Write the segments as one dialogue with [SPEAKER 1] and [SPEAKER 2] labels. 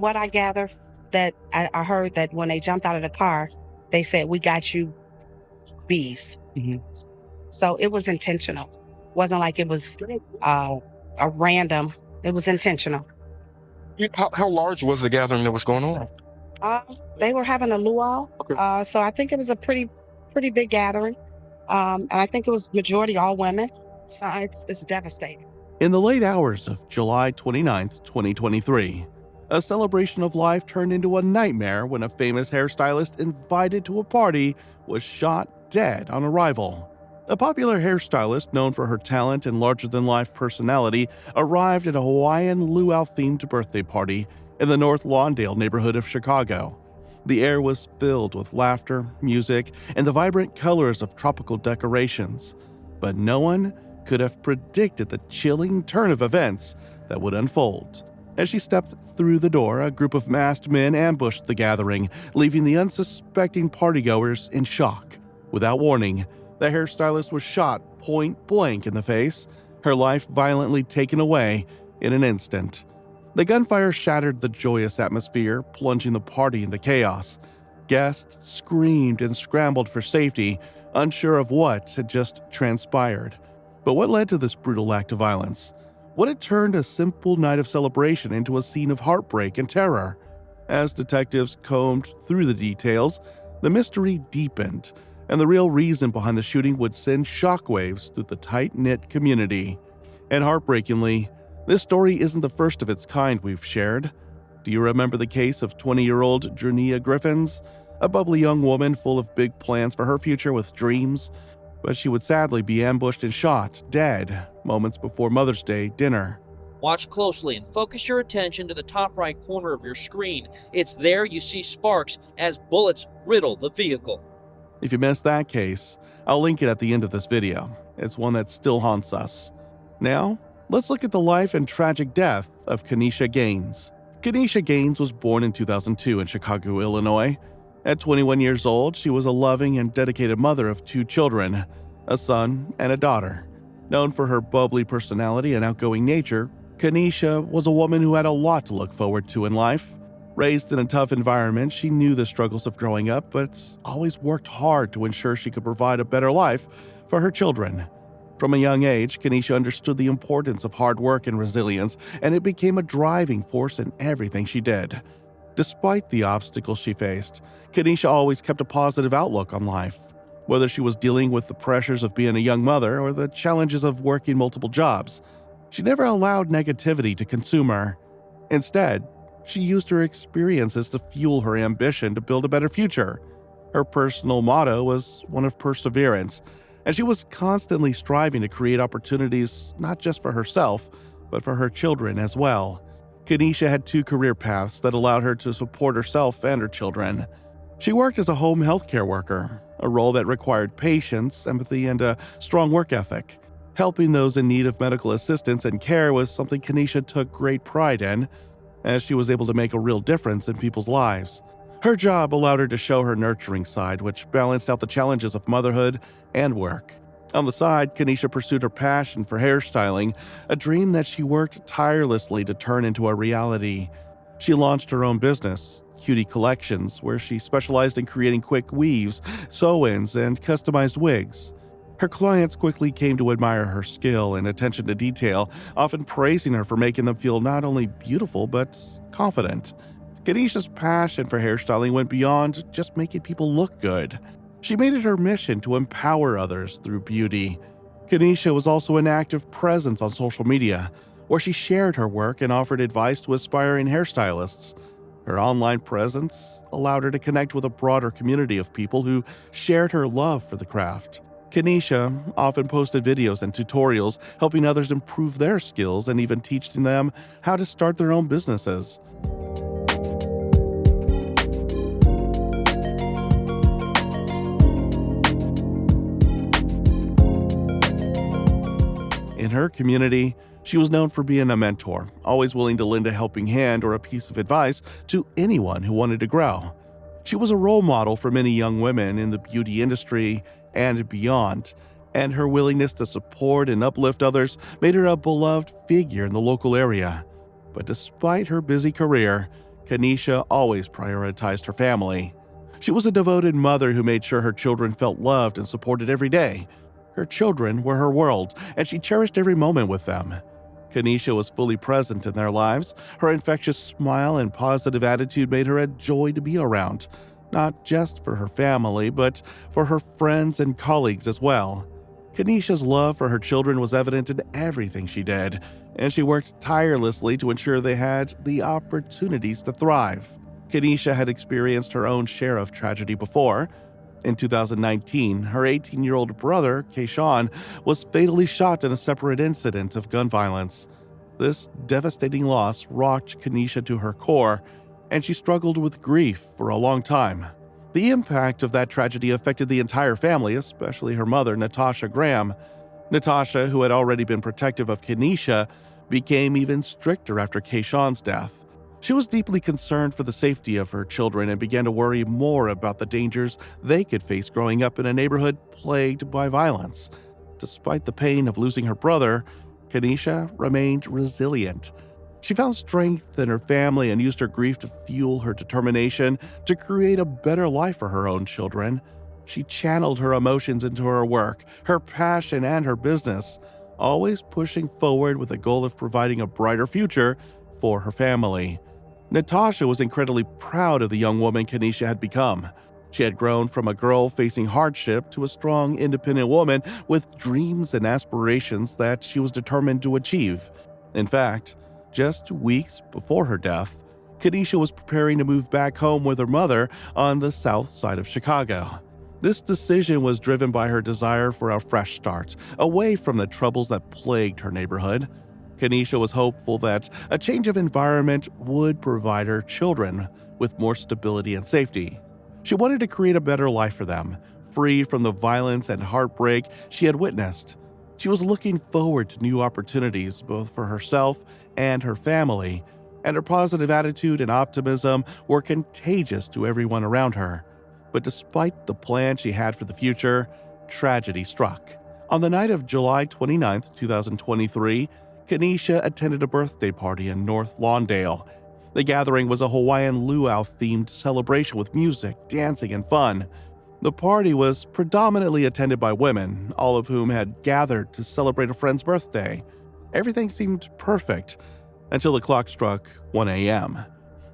[SPEAKER 1] What I gather that I heard that when they jumped out of the car, they said, "We got you bees."
[SPEAKER 2] Mhm.
[SPEAKER 1] So it was intentional. Wasn't like it was a random. It was intentional.
[SPEAKER 2] How large was the gathering that was going on?
[SPEAKER 1] Uh, they were having a luau,
[SPEAKER 2] Okay.
[SPEAKER 1] so I think it was a pretty big gathering, and I think it was majority all women. So it's devastating.
[SPEAKER 3] In the late hours of July 29th, 2023, a celebration of life turned into a nightmare when a famous hairstylist invited to a party was shot dead on arrival. A popular hairstylist known for her talent and larger-than-life personality arrived at a Hawaiian luau-themed birthday party in the North Lawndale neighborhood of Chicago. The air was filled with laughter, music, and the vibrant colors of tropical decorations, but no one could have predicted the chilling turn of events that would unfold. As she stepped through the door, a group of masked men ambushed the gathering, leaving the unsuspecting partygoers in shock. Without warning, the hairstylist was shot point blank in the face, her life violently taken away in an instant. The gunfire shattered the joyous atmosphere, plunging the party into chaos. Guests screamed and scrambled for safety, unsure of what had just transpired. But what led to this brutal act of violence? What had turned a simple night of celebration into a scene of heartbreak and terror? As detectives combed through the details, the mystery deepened, and the real reason behind the shooting would send shockwaves through the tight-knit community. And heartbreakingly, this story isn't the first of its kind we've shared. Do you remember the case of 20-year-old Jernia Griffins? A bubbly young woman full of big plans for her future with dreams, but she would sadly be ambushed and shot dead moments before Mother's Day dinner.
[SPEAKER 4] Watch closely and focus your attention to the top right corner of your screen. It's there you see sparks as bullets riddle the vehicle.
[SPEAKER 3] If you missed that case, I'll link it at the end of this video. It's one that still haunts us. Now, let's look at the life and tragic death of Kanesha Gaines. Kanesha Gaines was born in 2002 in Chicago, Illinois. At 21 years old, she was a loving and dedicated mother of 2 children, a son and a daughter. Known for her bubbly personality and outgoing nature, Kanesha was a woman who had a lot to look forward to in life. Raised in a tough environment, she knew the struggles of growing up, but always worked hard to ensure she could provide a better life for her children. From a young age, Kanesha understood the importance of hard work and resilience, and it became a driving force in everything she did. Despite the obstacles she faced, Kanesha always kept a positive outlook on life. Whether she was dealing with the pressures of being a young mother or the challenges of working multiple jobs, she never allowed negativity to consume her. Instead, she used her experiences to fuel her ambition to build a better future. Her personal motto was one of perseverance, and she was constantly striving to create opportunities not just for herself, but for her children as well. Kanesha had 2 career paths that allowed her to support herself and her children. She worked as a home healthcare worker, a role that required patience, empathy, and a strong work ethic. Helping those in need of medical assistance and care was something Kanesha took great pride in, as she was able to make a real difference in people's lives. Her job allowed her to show her nurturing side, which balanced out the challenges of motherhood and work. On the side, Kanesha pursued her passion for hairstyling, a dream that she worked tirelessly to turn into a reality. She launched her own business, Cutie Collections, where she specialized in creating quick weaves, sew-ins, and customized wigs. Her clients quickly came to admire her skill and attention to detail, often praising her for making them feel not only beautiful but confident. Kanesha's passion for hairstyling went beyond just making people look good. She made it her mission to empower others through beauty. Kanesha was also an active presence on social media, where she shared her work and offered advice to aspiring hairstylists. Her online presence allowed her to connect with a broader community of people who shared her love for the craft. Kanesha often posted videos and tutorials helping others improve their skills and even teaching them how to start their own businesses. In her community, she was known for being a mentor, always willing to lend a helping hand or a piece of advice to anyone who wanted to grow. She was a role model for many young women in the beauty industry and beyond, and her willingness to support and uplift others made her a beloved figure in the local area. But despite her busy career, Kanesha always prioritized her family. She was a devoted mother who made sure her children felt loved and supported every day. Her children were her world, and she cherished every moment with them. Kanesha was fully present in their lives. Her infectious smile and positive attitude made her a joy to be around, not just for her family, but for her friends and colleagues as well. Kanesha's love for her children was evident in everything she did, and she worked tirelessly to ensure they had the opportunities to thrive. Kanesha had experienced her own share of tragedy before. In 2019, her 18-year-old brother, Kanesha, was fatally shot in a separate incident of gun violence. This devastating loss rocked Kanesha to her core, and she struggled with grief for a long time. The impact of that tragedy affected the entire family, especially her mother, Natasha Graham. Natasha, who had already been protective of Kanesha, became even stricter after Kanesha's death. She was deeply concerned for the safety of her children and began to worry more about the dangers they could face growing up in a neighborhood plagued by violence. Despite the pain of losing her brother, Kanesha remained resilient. She found strength in her family and used her grief to fuel her determination to create a better life for her own children. She channeled her emotions into her work, her passion, and her business, always pushing forward with the goal of providing a brighter future for her family. Natasha was incredibly proud of the young woman Kanesha had become. She had grown from a girl facing hardship to a strong, independent woman with dreams and aspirations that she was determined to achieve. In fact, just weeks before her death, Kanesha was preparing to move back home with her mother on the south side of Chicago. This decision was driven by her desire for a fresh start, away from the troubles that plagued her neighborhood. Kanesha was hopeful that a change of environment would provide her children with more stability and safety. She wanted to create a better life for them, free from the violence and heartbreak she had witnessed. She was looking forward to new opportunities, both for herself and her family, and her positive attitude and optimism were contagious to everyone around her. But despite the plan she had for the future, tragedy struck. On the night of July 29, 2023, Kanesha attended a birthday party in North Lawndale. The gathering was a Hawaiian luau-themed celebration with music, dancing, and fun. The party was predominantly attended by women, all of whom had gathered to celebrate a friend's birthday. Everything seemed perfect until the clock struck 1 a.m.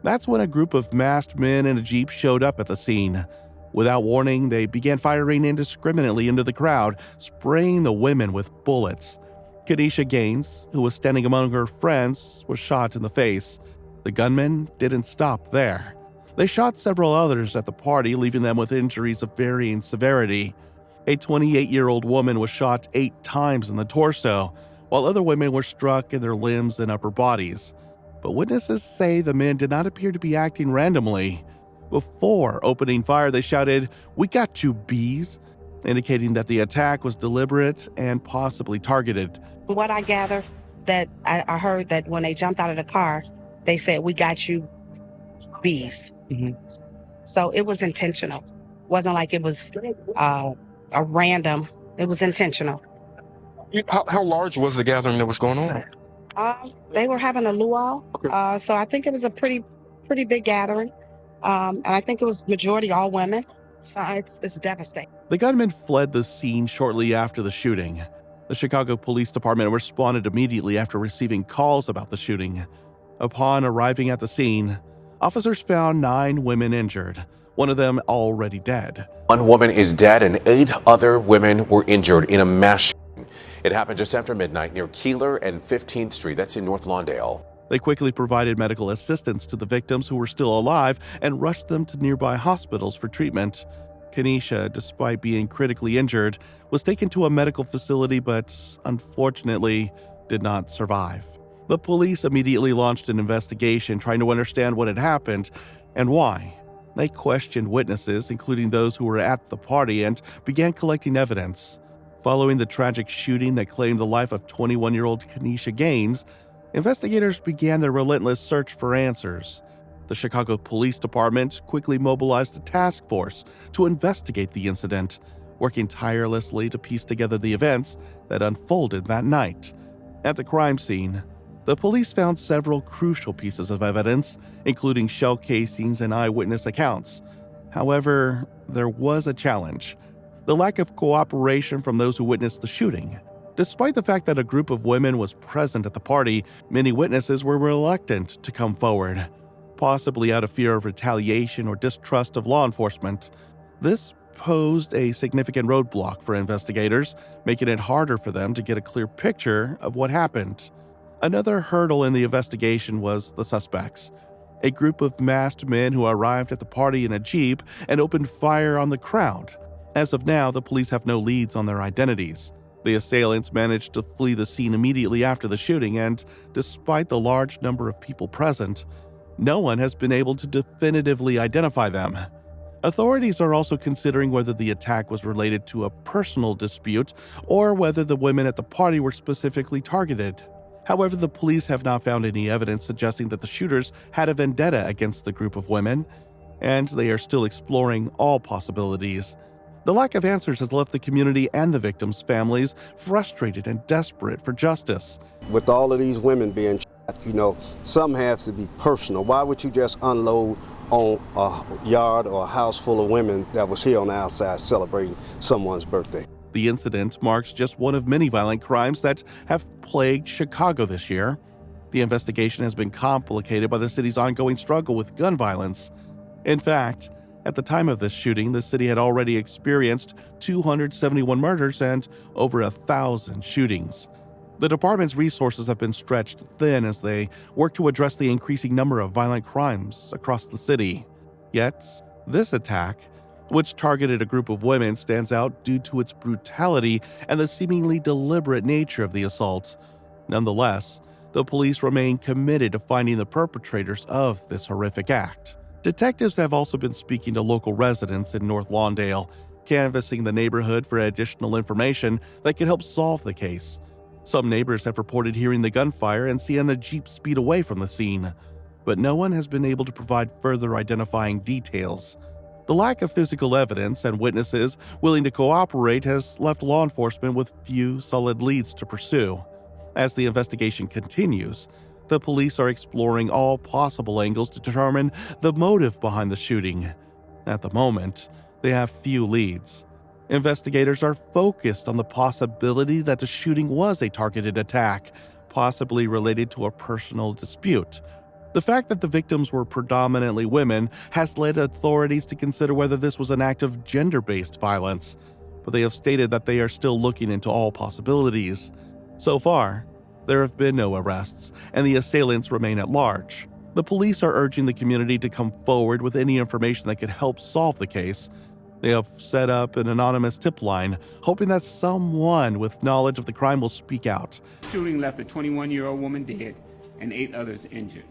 [SPEAKER 3] That's when a group of masked men in a Jeep showed up at the scene. Without warning, they began firing indiscriminately into the crowd, spraying the women with bullets. Kanesha Gaines, who was standing among her friends, was shot in the face. The gunmen didn't stop there. They shot several others at the party, leaving them with injuries of varying severity. A 28-year-old woman was shot 8 times in the torso, while other women were struck in their limbs and upper bodies. But witnesses say the men did not appear to be acting randomly. Before opening fire, they shouted, "We got you, bees," indicating that the attack was deliberate and possibly targeted.
[SPEAKER 1] What I gather, that I heard that when they jumped out of the car, they said, "We got you, bees." So it was intentional. Wasn't like it was a random. It was intentional.
[SPEAKER 2] How large was the gathering that was going on?
[SPEAKER 1] They were having a luau,
[SPEAKER 2] Okay.
[SPEAKER 1] so I think it was a pretty big gathering, and I think it was majority all women. So it's devastating.
[SPEAKER 3] The gunman fled the scene shortly after the shooting. The Chicago Police Department responded immediately after receiving calls about the shooting. Upon arriving at the scene, officers found 9 women injured, one of them already dead.
[SPEAKER 5] One woman is dead and 8 other women were injured in a mass shooting. It happened just after midnight near Keeler and 15th Street. That's in North Lawndale.
[SPEAKER 3] They quickly provided medical assistance to the victims who were still alive and rushed them to nearby hospitals for treatment. Kanesha, despite being critically injured, was taken to a medical facility but unfortunately did not survive. The police immediately launched an investigation trying to understand what had happened and why. They questioned witnesses, including those who were at the party, and began collecting evidence. Following the tragic shooting that claimed the life of 21-year-old Kanesha Gaines, investigators began their relentless search for answers. The Chicago Police Department quickly mobilized a task force to investigate the incident, working tirelessly to piece together the events that unfolded that night. At the crime scene, The police found several crucial pieces of evidence, including shell casings and eyewitness accounts. However, there was a challenge: the lack of cooperation from those who witnessed the shooting. Despite the fact that a group of women was present at the party, many witnesses were reluctant to come forward, possibly out of fear of retaliation or distrust of law enforcement. This posed a significant roadblock for investigators, making it harder for them to get a clear picture of what happened. Another hurdle in the investigation was the suspects. A group of masked men who arrived at the party in a Jeep and opened fire on the crowd. As of now, the police have no leads on their identities. The assailants managed to flee the scene immediately after the shooting, and despite the large number of people present, no one has been able to definitively identify them. Authorities are also considering whether the attack was related to a personal dispute or whether the women at the party were specifically targeted. However, the police have not found any evidence suggesting that the shooters had a vendetta against the group of women, and they are still exploring all possibilities. The lack of answers has left the community and the victims' families frustrated and desperate for justice.
[SPEAKER 6] With all of these women being shot, some has to be personal. Why would you just unload on a yard or a house full of women that was here on the outside celebrating someone's birthday?
[SPEAKER 3] The incident marks just one of many violent crimes that have plagued Chicago this year. The investigation has been complicated by the city's ongoing struggle with gun violence. In fact, at the time of this shooting, the city had already experienced 271 murders and over 1,000 shootings. The department's resources have been stretched thin as they work to address the increasing number of violent crimes across the city. Yet, this attack, which targeted a group of women, stands out due to its brutality and the seemingly deliberate nature of the assault. Nonetheless, the police remain committed to finding the perpetrators of this horrific act. Detectives have also been speaking to local residents in North Lawndale, canvassing the neighborhood for additional information that could help solve the case. Some neighbors have reported hearing the gunfire and seeing a Jeep speed away from the scene, but no one has been able to provide further identifying details. The lack of physical evidence and witnesses willing to cooperate has left law enforcement with few solid leads to pursue. As the investigation continues, the police are exploring all possible angles to determine the motive behind the shooting. At the moment, they have few leads. Investigators are focused on the possibility that the shooting was a targeted attack, possibly related to a personal dispute. The fact that the victims were predominantly women has led authorities to consider whether this was an act of gender-based violence, but they have stated that they are still looking into all possibilities. So far, there have been no arrests, and the assailants remain at large. The police are urging the community to come forward with any information that could help solve the case. They have set up an anonymous tip line, hoping that someone with knowledge of the crime will speak out.
[SPEAKER 7] The shooting left a 21-year-old woman dead and 8 others injured.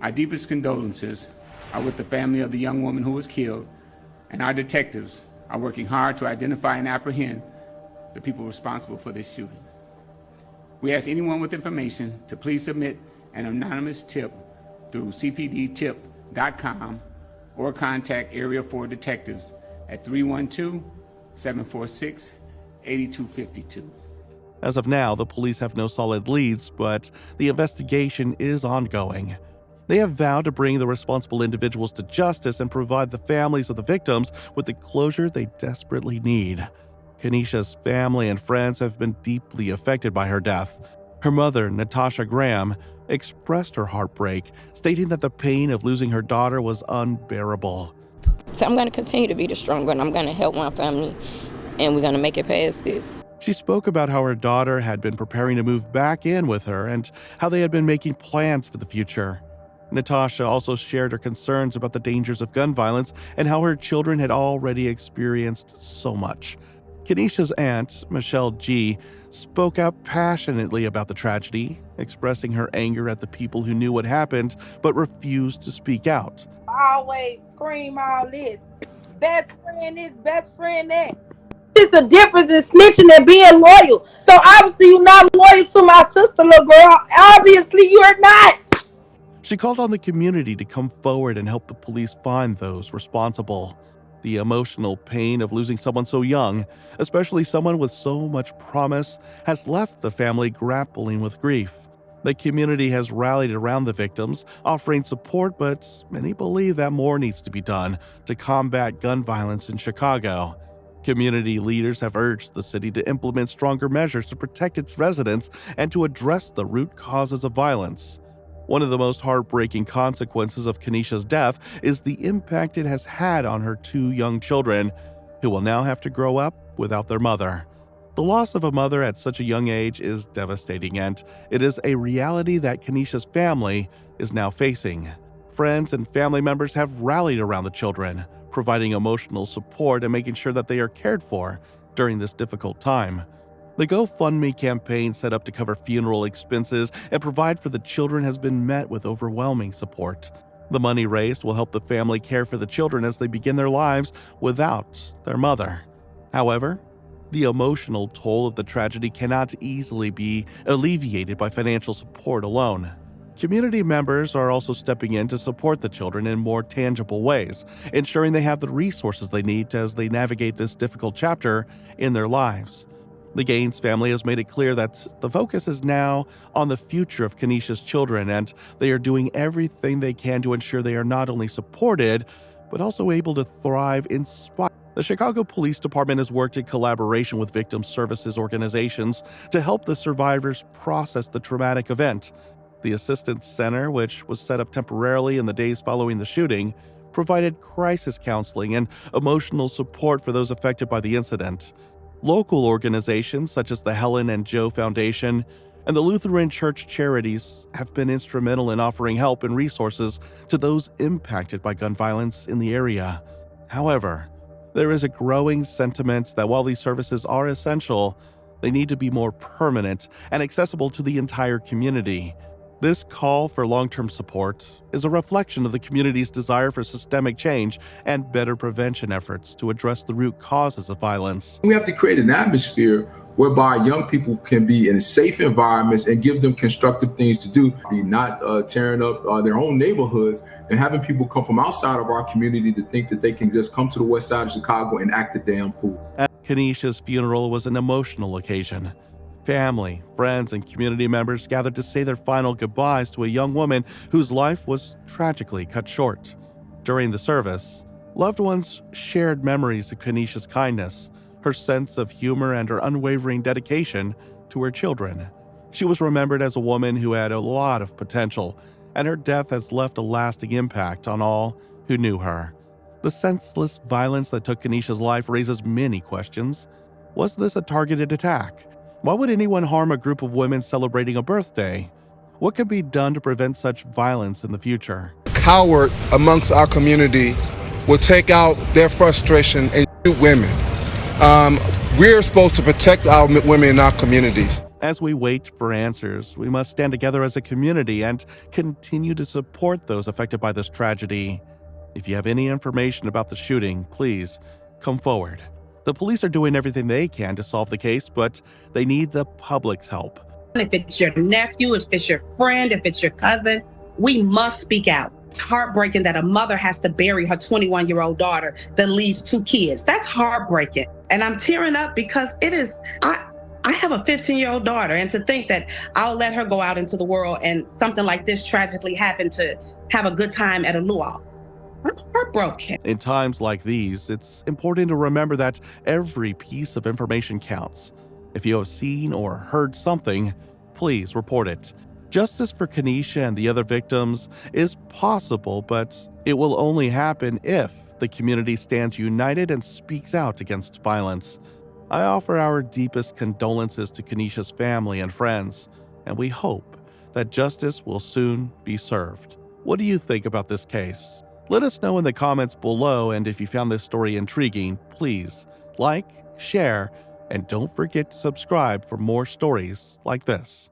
[SPEAKER 7] Our deepest condolences are with the family of the young woman who was killed, and our detectives are working hard to identify and apprehend the people responsible for this shooting. We ask anyone with information to please submit an anonymous tip through cpdtip.com or contact Area 4 detectives at 312-746-8252.
[SPEAKER 3] As of now, the police have no solid leads, but the investigation is ongoing. They have vowed to bring the responsible individuals to justice and provide the families of the victims with the closure they desperately need. Kanesha's family and friends have been deeply affected by her death. Her mother, Natasha Graham, expressed her heartbreak, stating that the pain of losing her daughter was unbearable.
[SPEAKER 8] So I'm going to continue to be the strong one. I'm going to help my family, and we're going to make it past this.
[SPEAKER 3] She spoke about how her daughter had been preparing to move back in with her and how they had been making plans for the future. Natasha also shared her concerns about the dangers of gun violence and how her children had already experienced so much. Kanesha's aunt, Michelle G., spoke out passionately about the tragedy, expressing her anger at the people who knew what happened but refused to speak out.
[SPEAKER 9] Always scream all this. Best friend this, best friend that. It's the difference in snitching and being loyal. So obviously you're not loyal to my sister, little girl. Obviously you're not.
[SPEAKER 3] She called on the community to come forward and help the police find those responsible. The emotional pain of losing someone so young, especially someone with so much promise, has left the family grappling with grief. The community has rallied around the victims, offering support, but many believe that more needs to be done to combat gun violence in Chicago. Community leaders have urged the city to implement stronger measures to protect its residents and to address the root causes of violence. One of the most heartbreaking consequences of Kanesha's death is the impact it has had on her two young children, who will now have to grow up without their mother. The loss of a mother at such a young age is devastating, and it is a reality that Kanesha's family is now facing. Friends and family members have rallied around the children, providing emotional support and making sure that they are cared for during this difficult time. The GoFundMe campaign set up to cover funeral expenses and provide for the children has been met with overwhelming support. The money raised will help the family care for the children as they begin their lives without their mother. However, the emotional toll of the tragedy cannot easily be alleviated by financial support alone. Community members are also stepping in to support the children in more tangible ways, ensuring they have the resources they need as they navigate this difficult chapter in their lives. The Gaines family has made it clear that the focus is now on the future of Kanesha's children, and they are doing everything they can to ensure they are not only supported, but also able to thrive in spite. The Chicago Police Department has worked in collaboration with victim services organizations to help the survivors process the traumatic event. The Assistance Center, which was set up temporarily in the days following the shooting, provided crisis counseling and emotional support for those affected by the incident. Local organizations such as the Helen and Joe Foundation and the Lutheran Church Charities have been instrumental in offering help and resources to those impacted by gun violence in the area. However, there is a growing sentiment that while these services are essential, they need to be more permanent and accessible to the entire community. This call for long-term support is a reflection of the community's desire for systemic change and better prevention efforts to address the root causes of violence.
[SPEAKER 10] We have to create an atmosphere whereby young people can be in safe environments and give them constructive things to do, not tearing up their own neighborhoods and having people come from outside of our community to think that they can just come to the west side of Chicago and act a damn fool.
[SPEAKER 3] Kanesha's funeral was an emotional occasion. Family, friends, and community members gathered to say their final goodbyes to a young woman whose life was tragically cut short. During the service, loved ones shared memories of Kanesha's kindness, her sense of humor, and her unwavering dedication to her children. She was remembered as a woman who had a lot of potential, and her death has left a lasting impact on all who knew her. The senseless violence that took Kanesha's life raises many questions. Was this a targeted attack? Why would anyone harm a group of women celebrating a birthday? What could be done to prevent such violence in the future?
[SPEAKER 11] Coward amongst our community will take out their frustration and shoot women. We're supposed to protect our women in our communities.
[SPEAKER 3] As we wait for answers, we must stand together as a community and continue to support those affected by this tragedy. If you have any information about the shooting, please come forward. The police are doing everything they can to solve the case, but they need the public's help.
[SPEAKER 1] If it's your nephew, if it's your friend, if it's your cousin, we must speak out. It's heartbreaking that a mother has to bury her 21-year-old daughter that leaves 2 kids. That's heartbreaking. And I'm tearing up because I have a 15-year-old daughter, and to think that I'll let her go out into the world and something like this tragically happen to have a good time at a luau. I'm heartbroken.
[SPEAKER 3] In times like these, it's important to remember that every piece of information counts. If you have seen or heard something, please report it. Justice for Kanesha and the other victims is possible, but it will only happen if the community stands united and speaks out against violence. I offer our deepest condolences to Kanesha's family and friends, and we hope that justice will soon be served. What do you think about this case? Let us know in the comments below, and if you found this story intriguing, please like, share, and don't forget to subscribe for more stories like this.